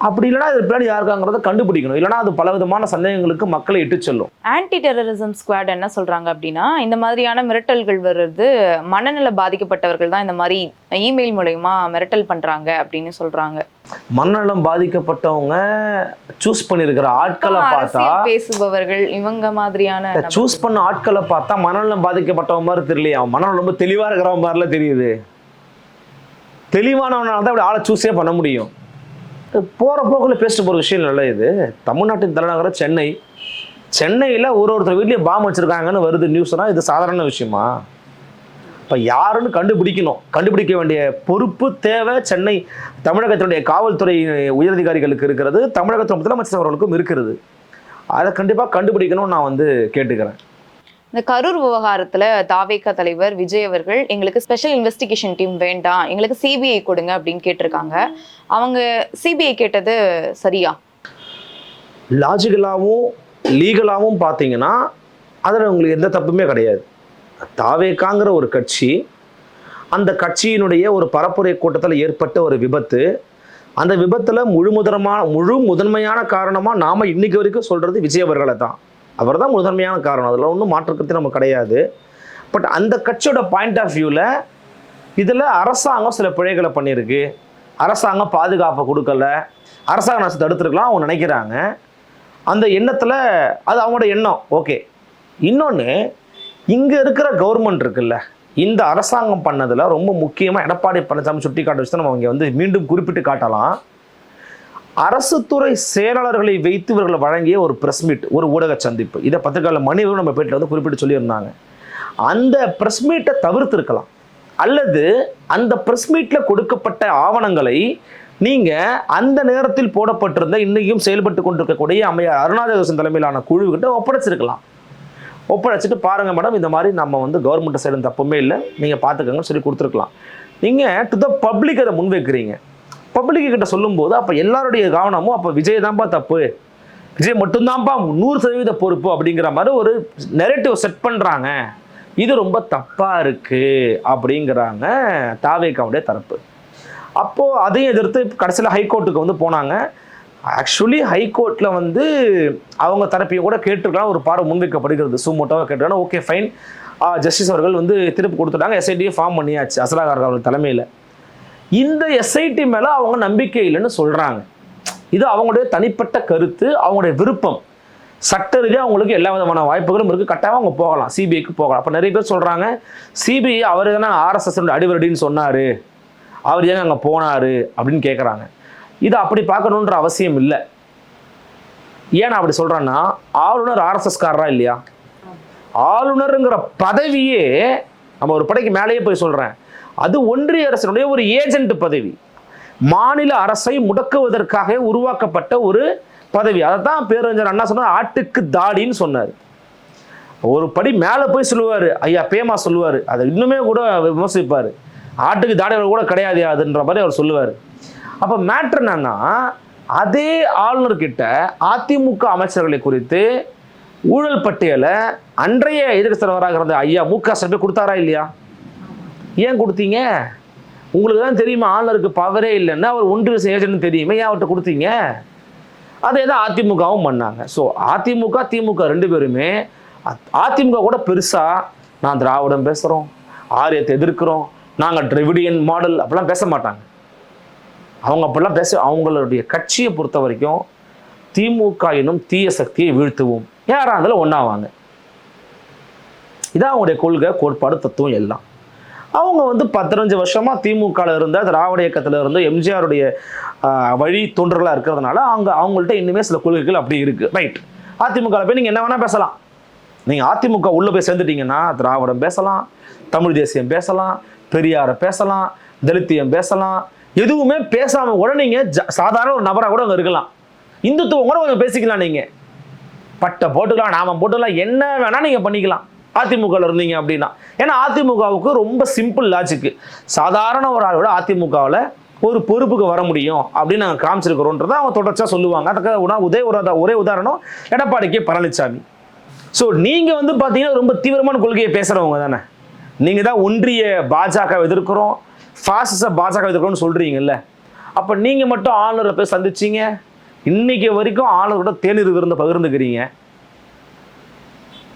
அப்படி இல்லைனா இது பின்னாடி யாருக்காங்கிறத கண்டுபிடிக்கணும். இல்லைனா அது பல விதமான சந்தேகங்களுக்கு மக்களை இட்டு செல்லும். ஆன்டி டெரரிசம் ஸ்குவாட் என்ன சொல்றாங்க அப்படின்னா, இந்த மாதிரியான மிரட்டல்கள் வர்றது மனநல பாதிக்கப்பட்டவர்கள் தான் இந்த மாதிரி இமெயில் மூலமா மிரட்டல் பண்றாங்க அப்படின்னு சொல்றாங்க. மனநலம் பாதிக்கப்பட்டவங்க சூஸ் பண்ணிருக்கிற ஆட்களை பார்த்தா, பேசுபவர்கள் இவங்க மாதிரியான சூஸ் பண்ண ஆட்களை பார்த்தா மனநலம் பாதிக்கப்பட்டவங்க மாதிரி தெரியலையா? மனநலம் ரொம்ப தெளிவா இருக்கிற மாதிரில தெரியுது. தெளிவானவனால தான் அப்படி ஆளை சூஸே பண்ண முடியும். போகிற போக்கில் பேசிட்டு போகிற விஷயம் இல்லை இது. தமிழ்நாட்டின் தலைநகரம் சென்னை. சென்னையில் ஒருத்தர் வீட்லேயும் பாம்பு வச்சுருக்காங்கன்னு வருது நியூஸ்னால் இது சாதாரண விஷயமா? இப்போ யாருன்னு கண்டுபிடிக்கணும். கண்டுபிடிக்க வேண்டிய பொறுப்பு தேவை சென்னை தமிழகத்தினுடைய காவல்துறை உயரதிகாரிகளுக்கு இருக்கிறது, தமிழகத்தின் முதலமைச்சர் அவர்களுக்கும் இருக்கிறது. அதை கண்டிப்பாக கண்டுபிடிக்கணும்னு நான் கேட்டுக்கிறேன். இந்த கரூர் விவகாரத்துல தாவேகா தலைவர் விஜய் அவர்கள் எங்களுக்கு ஸ்பெஷல் இன்வெஸ்டிகேஷன் டீம் வேண்டாம், எங்களுக்கு சிபிஐ கொடுங்க அப்படின்னு கேட்டிருக்காங்க. அவங்க சிபிஐ கேட்டது சரியா? லாஜிக்கலாகவும் லீகலாகவும் பார்த்தீங்கன்னா அதில் உங்களுக்கு எந்த தப்புமே கிடையாது. தாவேகாங்கிற ஒரு கட்சி, அந்த கட்சியினுடைய ஒரு பரப்புரை கூட்டத்தில் ஏற்பட்ட ஒரு விபத்து, அந்த விபத்தில் முழு முதன்மையான காரணமாக நாம் இன்னைக்கு வரைக்கும் சொல்கிறது விஜய் அவர்களை தான். அவர் தான் முதன்மையான காரணம். அதில் ஒன்றும் மாற்றுக்கிறது நம்ம கிடையாது. பட் அந்த கட்சியோட பாயிண்ட் ஆஃப் வியூவில் இதில் அரசாங்கம் சில பிழைகளை பண்ணியிருக்கு, அரசாங்கம் பாதுகாப்பை கொடுக்கல, அரசாங்கம் நான் தடுத்துருக்கலாம் அவங்க நினைக்கிறாங்க. அந்த எண்ணத்தில் அது அவங்களோட எண்ணம். ஓகே. இன்னொன்று, இங்கே இருக்கிற கவர்மெண்ட் இருக்குல்ல, இந்த அரசாங்கம் பண்ணதில் ரொம்ப முக்கியமாக எடப்பாடி பழனிசாமி சுட்டி காட்ட வச்சு நம்ம இங்கே மீண்டும் குறிப்பிட்டு காட்டலாம். அரசு துறை செயலாளர்களை வைத்து இவர்கள் வழங்கிய ஒரு பிரஸ் மீட், ஒரு ஊடக சந்திப்பு, இதை பத்திரிகையாளர் மணிவரும் நம்ம பேட்டில் குறிப்பிட்டு சொல்லியிருந்தாங்க. அந்த பிரஸ் மீட்டை தவிர்த்திருக்கலாம், அல்லது அந்த பிரஸ் மீட்டில் கொடுக்கப்பட்ட ஆவணங்களை நீங்கள் அந்த நேரத்தில் போடப்பட்டிருந்த இன்னைக்கும் செயல்பட்டு கொண்டிருக்கக்கூடிய அம்மையார் அருணாச்சலம் தலைமையிலான குழுக்கிட்ட ஒப்படைச்சிருக்கலாம். ஒப்படைச்சிட்டு பாருங்கள் மேடம், இந்த மாதிரி நம்ம கவர்மெண்ட் சைடு தப்புமே இல்லை, நீங்கள் பார்த்துக்கங்கன்னு சொல்லி கொடுத்துருக்கலாம். நீங்கள் டு த பப்ளிக் அதை முன்வைக்கிறீங்க. பப்ளிக் கிட்ட சொல்லும்போது அப்போ எல்லாருடைய கவனமும் அப்போ விஜய் தான்ப்பா தப்பு, விஜய் மட்டும்தான்ப்பா 100% பொறுப்பு அப்படிங்கிற மாதிரி ஒரு நெரேட்டிவ் செட் பண்ணுறாங்க. இது ரொம்ப தப்பாக இருக்குது அப்படிங்கிறாங்க தாவேகாவுடைய தரப்பு. அப்போது அதையும் எதிர்த்து கடைசியில் ஹைகோர்ட்டுக்கு போனாங்க. ஆக்சுவலி ஹைகோர்ட்டில் அவங்க தரப்பையும் கூட கேட்டுருக்கலாம், ஒரு பார்வை முன்வைக்கப்படுகிறது, சூமோட்டோவாக கேட்டுருக்காங்க. ஓகே ஃபைன், ஜஸ்டிஸ் அவர்கள் திருப்பி கொடுத்துட்டாங்க. எஸ்ஐடியை ஃபார்ம் பண்ணியாச்சு அசலாகார் அவர்கள் தலைமையில். இந்த எஸ்ஐடி மேலே அவங்க நம்பிக்கை இல்லைன்னு சொல்கிறாங்க. இது அவங்களுடைய தனிப்பட்ட கருத்து, அவங்களுடைய விருப்பம். சட்ட ரீதியாக அவங்களுக்கு எல்லா விதமான வாய்ப்புகளும் இருக்குது, கட்டாயம் அவங்க போகலாம், சிபிஐக்கு போகலாம். அப்போ நிறைய பேர் சொல்கிறாங்க சிபிஐ அவர் தானே ஆர்எஸ்எஸ் அடிவரடின்னு சொன்னார், அவர் ஏங்க அங்கே போனார் அப்படின்னு கேட்குறாங்க. இது அப்படி பார்க்கணுன்ற அவசியம் இல்லை. ஏன் நான் அப்படி சொல்கிறேன்னா, ஆளுநர் ஆர்எஸ்எஸ்காரரா இல்லையா? ஆளுநருங்கிற பதவியே நம்ம ஒரு படைக்கு மேலேயே போய் சொல்கிறேன், அது ஒன்றிய அரசினுடைய ஒரு ஏஜென்ட் பதவி, மாநில அரசை முடக்குவதற்காக உருவாக்கப்பட்ட ஒரு பதவி. அதை தான் பேரறிஞர் அண்ணா சொன்னார், ஆட்டுக்கு தாடின்னு சொன்னார். ஒரு படி மேலே போய் சொல்லுவார், ஐயா பேமா சொல்லுவார், அதை இன்னுமே கூட விமர்சிப்பார். ஆட்டுக்கு தாடி கூட கிடையாது அதுன்ற மாதிரி அவர் சொல்லுவார். அப்போ மேட்ரு என்னன்னா, அதே ஆளுநர்கிட்ட அதிமுக அமைச்சர்களை குறித்து ஊழல் பட்டியலை அன்றைய எதிர்க்கட்சி தலைவராக இருந்த ஐயா மு.க. ஸ்டாலின் கொடுத்தாரா இல்லையா? ஏன் கொடுத்தீங்க? உங்களுக்கு தான் தெரியுமா ஆளுநருக்கு பவரே இல்லைன்னா, அவர் ஒன்றிய ஏஜென்ட்னு தெரியுமே, ஏன் அவர்கிட்ட கொடுத்தீங்க? அதே தான் அதிமுகவும் பண்ணாங்க. ஸோ அதிமுக திமுக ரெண்டு பேருமே, அதிமுக கூட பெருசாக நான் திராவிடம் பேசுகிறோம், ஆரியத்தை எதிர்க்கிறோம், நாங்கள் டிரெவிடியன் மாடல் அப்படிலாம் பேச மாட்டாங்க. அவங்க அப்படிலாம் அவங்களுடைய கட்சியை பொறுத்த வரைக்கும் திமுக என்னும் தீய சக்தியை வீழ்த்துவோம், யாராக இருந்தாலும் ஒன்றாவாங்க. இதான் அவங்களுடைய கொள்கை, கோட்பாடு, தத்துவம் எல்லாம். அவங்க 15 வருஷமாக திமுகவில் இருந்த திராவிட இயக்கத்தில் இருந்த எம்ஜிஆருடைய வழி தொண்டர்களாக இருக்கிறதுனால அவங்கள்ட்ட இன்னுமே சில கொள்கைகள் அப்படி இருக்குது. ரைட், அதிமுகவில் போய் நீங்கள் என்ன வேணால் பேசலாம். நீங்கள் அதிமுக உள்ளே போய் சேர்ந்துட்டீங்கன்னா திராவிடம் பேசலாம், தமிழ் தேசியம் பேசலாம், பெரியாரை பேசலாம், தலித்தியம் பேசலாம், எதுவுமே பேசாமல் கூட நீங்கள் சாதாரண ஒரு நபராக கூட அங்கே இருக்கலாம். இந்துத்துவம் கூட கொஞ்சம் பேசிக்கலாம், நீங்கள் பட்டை போட்டுக்கலாம், நாம போட்டுக்கலாம், என்ன வேணால் நீங்கள் பண்ணிக்கலாம் அதிமுகவில் இருந்தீங்க அப்படின்னா. ஏன்னா அதிமுகவுக்கு ரொம்ப சிம்பிள் லாஜிக்கு, சாதாரண ஒரு ஆளோட அதிமுகவில் ஒரு பொறுப்புக்கு வர முடியும் அப்படின்னு நாங்கள் காமிச்சிருக்கிறோன்றதை அவங்க தொடர்ச்சியாக சொல்லுவாங்க. அதுக்கு ஒரே உதாரணம் எடப்பாடி கே பழனிசாமி. ஸோ நீங்கள் பார்த்தீங்கன்னா ரொம்ப தீவிரமான கொள்கையை பேசுகிறவங்க தானே. நீங்கள் தான் ஒன்றிய பாஜக எதிர்க்கிறோம், பாசிச பாஜக எதிர்க்கிறோம்னு சொல்கிறீங்கல்ல. அப்போ நீங்கள் மட்டும் ஆளுநரை போய் சந்திச்சிங்க, இன்னைக்கு வரைக்கும் ஆளுநரோட தேநீர் விருந்து பகிர்ந்துக்கிறீங்க.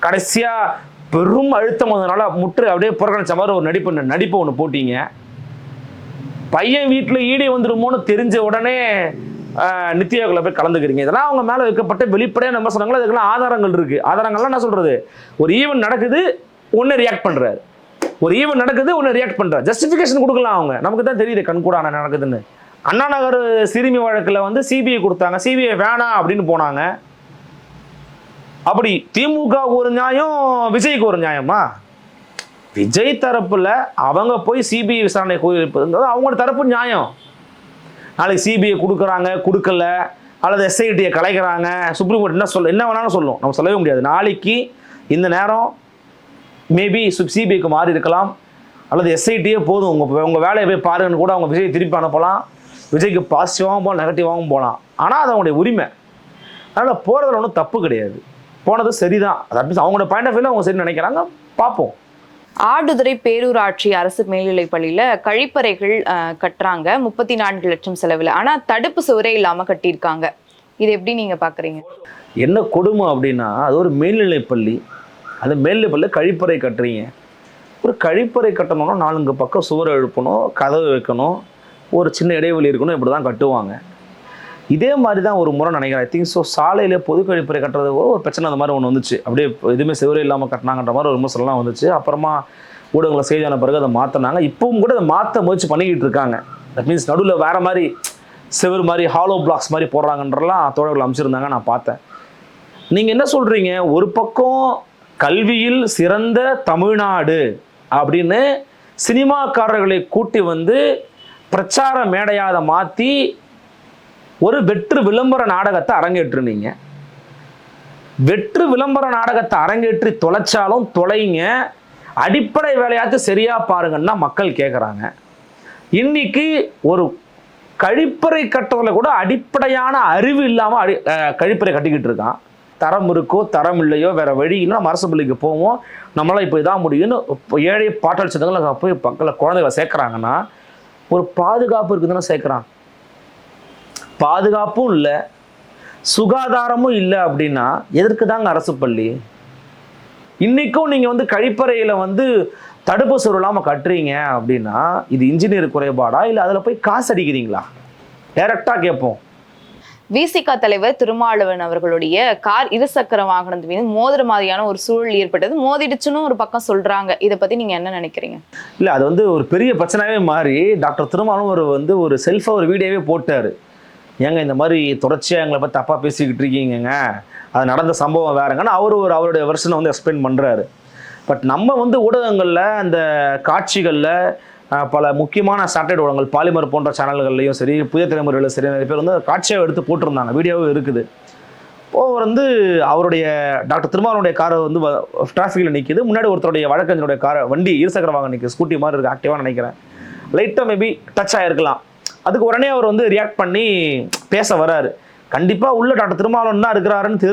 கடைசியாக பெரும் அழுத்தம் வந்ததுனால முற்று அப்படியே புறக்கணிச்ச மாதிரி ஒரு நடிப்பு ஒன்று போட்டீங்க. பையன் வீட்டில் ஈடி வந்துடுமோன்னு தெரிஞ்ச உடனே நித்யாவில் போய் கலந்துக்கிறீங்க. இதெல்லாம் அவங்க மேலே வைக்கப்பட்ட வெளிப்படையாக நம்ம சொன்னாங்களோ அதுக்கெல்லாம் ஆதாரங்கள் இருக்குது. ஆதாரங்கள்லாம் என்ன சொல்கிறது, ஒரு ஈவெண்ட் நடக்குது ஒன்று ரியாக்ட் பண்ணுறாரு, ஒரு ஈவெண்ட் நடக்குது ஒன்று ரியாக்ட் பண்ணுறாரு, ஜஸ்டிஃபிகேஷன் கொடுக்கலாம். அவங்க நமக்கு தான் தெரியுது கண்கூட நடக்குதுன்னு. அண்ணா நகர் சிறுமி வழக்கில் வந்து சிபிஐ கொடுத்தாங்க, சிபிஐ வேணாம் அப்படின்னு போனாங்க. அப்படி திமுக ஒரு நியாயம், விஜய்க்கு ஒரு நியாயமா? விஜய் தரப்புல அவங்க போய் சிபிஐ விசாரணை கோரிப்பது அவங்களோட தரப்பு நியாயம். நாளைக்கு சிபிஐ கொடுக்குறாங்க, கொடுக்கல, அல்லது எஸ்ஐடியை கலைக்கிறாங்க, சுப்ரீம் கோர்ட் என்ன வேணாலும் சொல்லும், நம்ம சொல்லவே முடியாது. நாளைக்கு இந்த நேரம் மேபி சிபிஐக்கு மாறி இருக்கலாம், அல்லது எஸ்ஐடியே போதும் உங்கள் வேலையை போய் பாருங்கன்னு கூட அவங்க விஜய் திருப்பி அனுப்பலாம். விஜய்க்கு பாசிட்டிவாகவும் போகலாம், நெகட்டிவாகவும் போகலாம். ஆனால் அது அவங்களுடைய உரிமை. அதனால் போகிறதுல ஒன்றும் தப்பு கிடையாது, போனது சரிதான். அது அவங்களோட பாயிண்ட் ஆஃப் வியூவில் அவங்க சரி நினைக்கிறாங்க, பார்ப்போம். ஆடுதுறை பேரூராட்சி அரசு மேல்நிலைப் பள்ளியில கழிப்பறைகள் கட்டுறாங்க 34 லட்சம் செலவில். ஆனா தடுப்பு சுவரே இல்லாம கட்டியிருக்காங்க. இது எப்படி நீங்க பாக்குறீங்க? என்ன கொடுமை அப்படின்னா, அது ஒரு மேல்நிலைப் பள்ளி, அந்த மேல்நிலைப் பள்ளியில் கழிப்பறை கட்டுறீங்க. ஒரு கழிப்பறை கட்டணும்னா 4 பக்கம் சுவர் எழுப்பணும், கதவு வைக்கணும், ஒரு சின்ன இடைவெளி இருக்கணும், இப்படி தான் கட்டுவாங்க. இதே மாதிரி தான் ஒரு முறை நினைக்கிறேன். ஐ திங்க் ஸோ சாலையில் பொது கழிப்பறை கட்டுறது ஒரு பிரச்சனை அந்த மாதிரி ஒன்று வந்துச்சு. அப்படியே எதுவுமே செவரே இல்லாமல் கட்டினாங்கன்ற மாதிரி ஒரு விமர்சனம்லாம் வந்துச்சு. அப்புறமா ஊடகங்களை செய்தியான பிறகு அதை மாற்றினாங்க. இப்பவும் கூட அதை மாற்ற முயற்சி பண்ணிக்கிட்டு இருக்காங்க. தட் மீன்ஸ் நடுவில் வேறு மாதிரி செவர் மாதிரி ஹாலோ பிளாக்ஸ் மாதிரி போடுறாங்கன்றலாம் தோழர்கள் அமைச்சிருந்தாங்க, நான் பார்த்தேன். நீங்கள் என்ன சொல்கிறீங்க, ஒரு பக்கம் கல்வியில் சிறந்த தமிழ்நாடு அப்படின்னு சினிமாக்காரர்களை கூட்டி வந்து பிரச்சார மேடையாத மாற்றி ஒரு வெற்று விளம்பர நாடகத்தை அரங்கேற்றுனீங்க. வெற்று விளம்பர நாடகத்தை அரங்கேற்றி தொலைச்சாலும் தொலைங்க, அடிப்படை வேலையாச்சு சரியா பாருங்கன்னா மக்கள் கேட்குறாங்க. இன்னைக்கு ஒரு கழிப்பறை கட்டுறதுல கூட அடிப்படையான அறிவு இல்லாமல் கழிப்பறை கட்டிக்கிட்டு இருக்கான். தரம் இருக்கோ தரம் இல்லையோ வேற வழி இல்லை, நம்ம அரசு பள்ளிக்கு போவோம், நம்மளால் இப்போ இதான் முடியும்னு ஏழை பாட்டாளி சங்கங்களை போய் பக்கத்தில் குழந்தைகளை சேர்க்குறாங்கன்னா ஒரு பாதுகாப்பு இருக்குதுன்னு சேர்க்குறான். பாதுகாப்பும் இல்லை, சுகாதாரமும் இல்லை அப்படின்னா எதற்கு தாங்க அரசு பள்ளி? இன்றைக்கும் நீங்கள் வந்து கழிப்பறையில் வந்து தடுப்பு சுவர் இல்லாமல் கட்டுறீங்க அப்படின்னா இது இன்ஜினியர் குறைபாடா, இல்லை அதில் போய் காசு அடிக்கிறீங்களா? டைரக்டாக கேட்போம். விசிக தலைவர் திருமாவளவன் அவர்களுடைய கார் இருசக்கர வாகனத்து மீது மோதிர மாதிரியான ஒரு சூழல் ஏற்பட்டது, மோதிடுச்சுன்னு ஒரு பக்கம் சொல்றாங்க. இதை பத்தி நீங்க என்ன நினைக்கிறீங்க? இல்லை, அது வந்து ஒரு பெரிய பிரச்சனையாவே மாறி டாக்டர் திருமாவளவன் வந்து ஒரு செல்ஃபாக ஒரு வீடியோவே போட்டார். ஏங்க இந்த மாதிரி தொடர்ச்சியாக எங்களை பற்றி தப்பாக பேசிக்கிட்டு இருக்கீங்க, அது நடந்த சம்பவம் வேறங்கன்னு அவருடைய வெர்ஷனை வந்து எக்ஸ்பிளைன் பண்ணுறாரு. பட் நம்ம வந்து ஊடகங்களில் அந்த காட்சிகளில் பல முக்கியமான சேட்டலைட் ஊடகங்கள் பாலிமர் போன்ற சேனல்கள்லையும் சரி, புதிய தலைமுறையிலும் சரி, நிறைய பேர் வந்து காட்சியாக எடுத்து போட்டிருந்தாங்க, வீடியோவும் இருக்குது. இப்போது வந்து அவருடைய டாக்டர் திருமாவளவனுடைய காரை வந்து டிராஃபிக்கில் நிற்கிது, முன்னாடி ஒருத்தருடைய வழக்கறிஞருடைய காரை வண்டி இருசக்கர வாகனம் நிற்கிது, ஸ்கூட்டி மாதிரி இருக்குது, ஆக்டிவாக நினைக்கிறேன். லைட்டாக மேபி டச் ஆகிருக்கலாம். அதுக்கு உடனே அவர் வந்து ரியாக்ட் பண்ணி பேச வராரு. கண்டிப்பாக உள்ள டாக்டர் திருமாவளவன் தான் இருக்கிறாருன்னு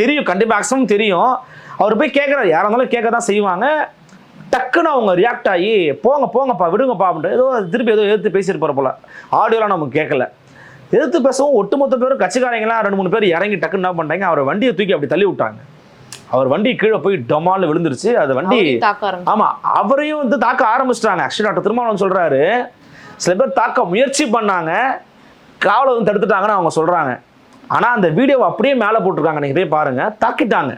தெரியும், கண்டிப்பாக மேக்ஸிமம் தெரியும். அவர் போய் கேட்குறாரு, யாராக இருந்தாலும் கேட்க தான் செய்வாங்க. டக்குன்னு அவங்க ரியாக்ட் ஆகி போங்கப்பா விடுங்கப்பா அப்படின்ட்டு ஏதோ திருப்பி ஏதோ எதிர்த்து பேசியிருப்பார் போல. ஆடியோலாம் நமக்கு கேட்கல. எதிர்த்து பேசவும் ஒட்டுமொத்த பேரும் கட்சிக்காரங்களாம் 2-3 பேர் இறங்கி டக்குன்னு என்ன பண்ணுறாங்க, அவர் வண்டியை தூக்கி அப்படி தள்ளி விட்டாங்க. அவர் வண்டி கீழே போய் டொமால் விழுந்துருச்சு. அது வண்டி ஆமாம் அவரையும் வந்து தாக்க ஆரம்பிச்சிட்டாங்க. ஆக்சுவலி டாக்டர் திருமாவளவன் சொல்கிறாரு, சில பேர் தாக்க முயற்சி பண்ணாங்க, காவலை வந்து தடுத்துட்டாங்கன்னு அவங்க சொல்கிறாங்க. ஆனால் அந்த வீடியோவை அப்படியே மேலே போட்டிருக்காங்க, நீங்கள் போய் பாருங்கள். தாக்கிட்டாங்க.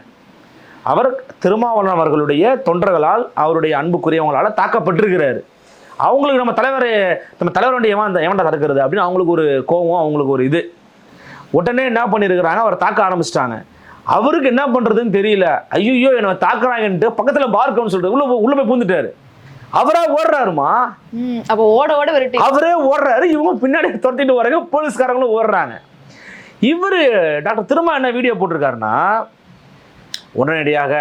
அவர் திருமாவளவன் அவர்களுடைய தொண்டர்களால், அவருடைய அன்புக்குரியவங்களால் தாக்கப்பட்டிருக்கிறாரு. அவங்களுக்கு நம்ம தலைவர் வண்டி எவன்டா தடுக்கிறது அப்படின்னு அவங்களுக்கு ஒரு கோவம், அவங்களுக்கு ஒரு இது. உடனே என்ன பண்ணியிருக்கிறாங்க, அவரை தாக்க ஆரம்பிச்சிட்டாங்க. அவருக்கு என்ன பண்ணுறதுன்னு தெரியல. ஐயோ என்ன தாக்குறாங்கன்ட்டு பக்கத்தில் பார்க்கணும்னு சொல்லிட்டு உள்ள போய் பூந்துட்டாரு. அவரா ஓடுறாருமா, அப்போ அவரே ஓடுறாரு, இவங்க பின்னாடி துரத்திட்டு வராங்க, போலீஸ்காரங்களும் ஓடுறாங்க. இவர் டாக்டர் திரும்ப என்ன வீடியோ போட்டிருக்காருன்னா, உடனடியாக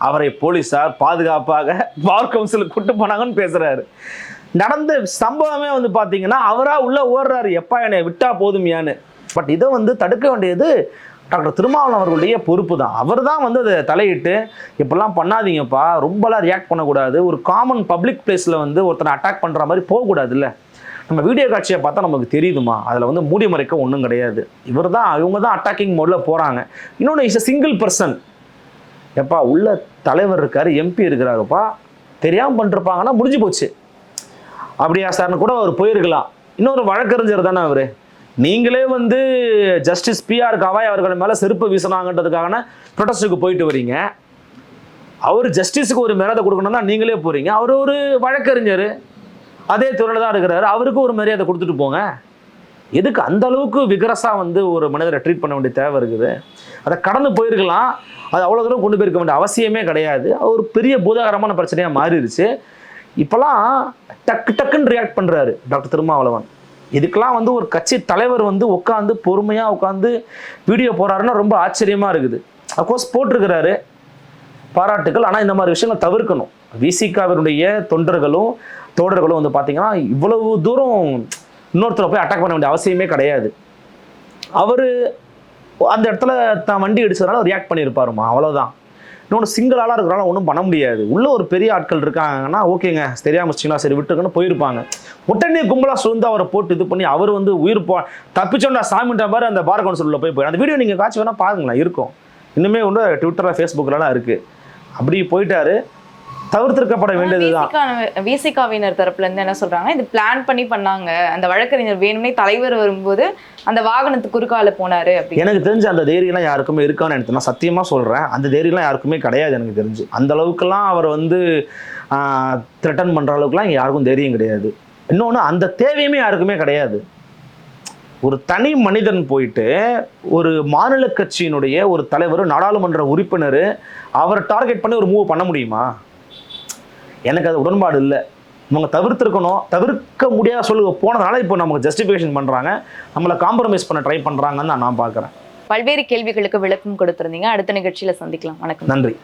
அவரை போலீஸார் பாதுகாப்பாக பார் கவுன்சிலுக்கு கூட்டு போனாங்கன்னு பேசுறாரு. நடந்த சம்பவமே வந்து பார்த்தீங்கன்னா அவரா உள்ள ஓடுறாரு, எப்பா என்னை விட்டா போதுமையான்னு. பட் இதை வந்து தடுக்க வேண்டியது டாக்டர் திருமாவளவன் அவர்களுடைய பொறுப்பு தான். அவர் தான் வந்து அதை தலையிட்டு இப்பெல்லாம் பண்ணாதீங்கப்பா, ரொம்பலாம் ரியாக்ட் பண்ணக்கூடாது, ஒரு காமன் பப்ளிக் பிளேஸில் வந்து ஒருத்தனை அட்டாக் பண்ணுற மாதிரி போகக்கூடாது இல்லை. நம்ம வீடியோ காட்சியை பார்த்தா நமக்கு தெரியுதுமா, அதில் வந்து மூடி மறைக்க ஒன்றும் கிடையாது. இவங்க தான் அட்டாக்கிங் மோடில் போகிறாங்க. இன்னொன்று இஸ் a சிங்கிள் பர்சன். எப்பா உள்ள தலைவர் இருக்கார், எம்பி இருக்கிறாருப்பா, தெரியாமல் பண்ணிருப்பாங்கன்னா முடிஞ்சு போச்சு. அப்படியா சார்னு கூட அவர் போயிருக்கலாம். இன்னொரு வழக்கறிஞர் தானே அவர். நீங்களே வந்து ஜஸ்டிஸ் PR கவாய் அவர்கள் மேலே செருப்பு வீசினாங்கன்றதுக்கான ப்ரொடெஸ்ட்டுக்கு போயிட்டு வரீங்க. அவர் ஜஸ்டிஸுக்கு ஒரு மரியாதை கொடுக்கணும்னா நீங்களே போகிறீங்க. அவர் ஒரு வழக்கறிஞர், அதே துறையில் தான் இருக்கிறாரு, அவருக்கு ஒரு மரியாதை கொடுத்துட்டு போங்க. எதுக்கு அந்த அளவுக்கு விகரஸாக வந்து ஒரு மனிதரை ட்ரீட் பண்ண வேண்டிய தேவை இருக்குது? அதை கடந்து போயிருக்கலாம். அது அவ்வளோ தூரம் கொண்டு போயிருக்க வேண்டிய அவசியமே கிடையாது. ஒரு பெரிய பூதாகரமான பிரச்சனையாக மாறிடுச்சு. இப்போலாம் டக்குன்னு ரியாக்ட் பண்ணுறாரு டாக்டர் திருமாவளவன். இதுக்கெல்லாம் வந்து ஒரு கட்சி தலைவர் வந்து உட்காந்து பொறுமையாக உட்காந்து வீடியோ போடுறாருன்னா ரொம்ப ஆச்சரியமாக இருக்குது. அஃப்கோர்ஸ் போட்டிருக்கிறாரு, பாராட்டுகள். ஆனால் இந்த மாதிரி விஷயங்களை தவிர்க்கணும். விசிகாவினுடைய தொண்டர்களும் தோழர்களும் வந்து பார்த்தீங்கன்னா இவ்வளவு தூரம் இன்னொருத்தரை போய் அட்டாக் பண்ண வேண்டிய அவசியமே கிடையாது. அவர் அந்த இடத்துல தான் வண்டி அடிச்சதுனால ரியாக்ட் பண்ணியிருப்பாருமா, அவ்வளோதான். இன்னொன்று சிங்கிள் ஆளாக இருக்கிறனால ஒன்றும் பண்ண முடியாது. உள்ளே ஒரு பெரிய ஆட்கள் இருக்காங்கன்னா ஓகேங்க தெரியாமல் வச்சிங்கன்னா சரி விட்டுருக்குன்னு போயிருப்பாங்க. உடனே கும்பலாக சுழ்ந்து அவரை போட்டு இது பண்ணி அவர் வந்து உயிர் தப்பிச்சோண்டா சாமின்ற மாதிரி அந்த பார் கவுன்சிலில் போய் அந்த வீடியோ நீங்கள் காட்சி வேணால் பாருங்களேன், இருக்கும். இன்னுமே வந்து ட்விட்டரில் ஃபேஸ்புக்கிலலாம் இருக்குது. அப்படி போயிட்டாரு. தவிர்த்திருக்கப்பட வேண்டியதுதான். விசிகாவினர் தரப்புல இருந்து என்ன சொல்றாங்க, இது பிளான் பண்ணி பண்ணாங்க, அந்த வழக்கறிஞர் வேணும்னே தலைவர் வரும்போது அந்த வாகனத்துக்கு குறுக்கால போனாரு அப்படி. எனக்கு தெரிஞ்சு அந்த தைரியம்லாம் யாருக்குமே இருக்கான்னு எனக்கு நான் சத்தியமா சொல்றேன். அந்த தைரியம்லாம் யாருக்குமே கிடையாது எனக்கு தெரிஞ்சு. அந்த அளவுக்குலாம் அவர் வந்து த்ரெட்டன் பண்ற அளவுக்குலாம் இங்கே யாருக்கும் தைரியம் கிடையாது. இன்னொன்று அந்த தேவையுமே யாருக்குமே கிடையாது. ஒரு தனி மனிதன் போயிட்டு ஒரு மாநில கட்சியினுடைய ஒரு தலைவர், நாடாளுமன்ற உறுப்பினர், அவரை டார்கெட் பண்ணி ஒரு மூவ் பண்ண முடியுமா? எனக்கு அது உடன்பாடு இல்லை. இவங்க தவிர்த்திருக்கணும். தவிர்க்க முடியாத சொல்லுங்க போனதுனால இப்போ நமக்கு ஜஸ்டிஃபிகேஷன் பண்ணுறாங்க, நம்மளை காம்ப்ரமைஸ் பண்ண ட்ரை பண்ணுறாங்கன்னு நான் பார்க்குறேன். பல்வேறு கேள்விகளுக்கு விளக்கம் கொடுத்திருந்தீங்க. அடுத்த நிகழ்ச்சியில் சந்திக்கலாம். வணக்கம். நன்றி.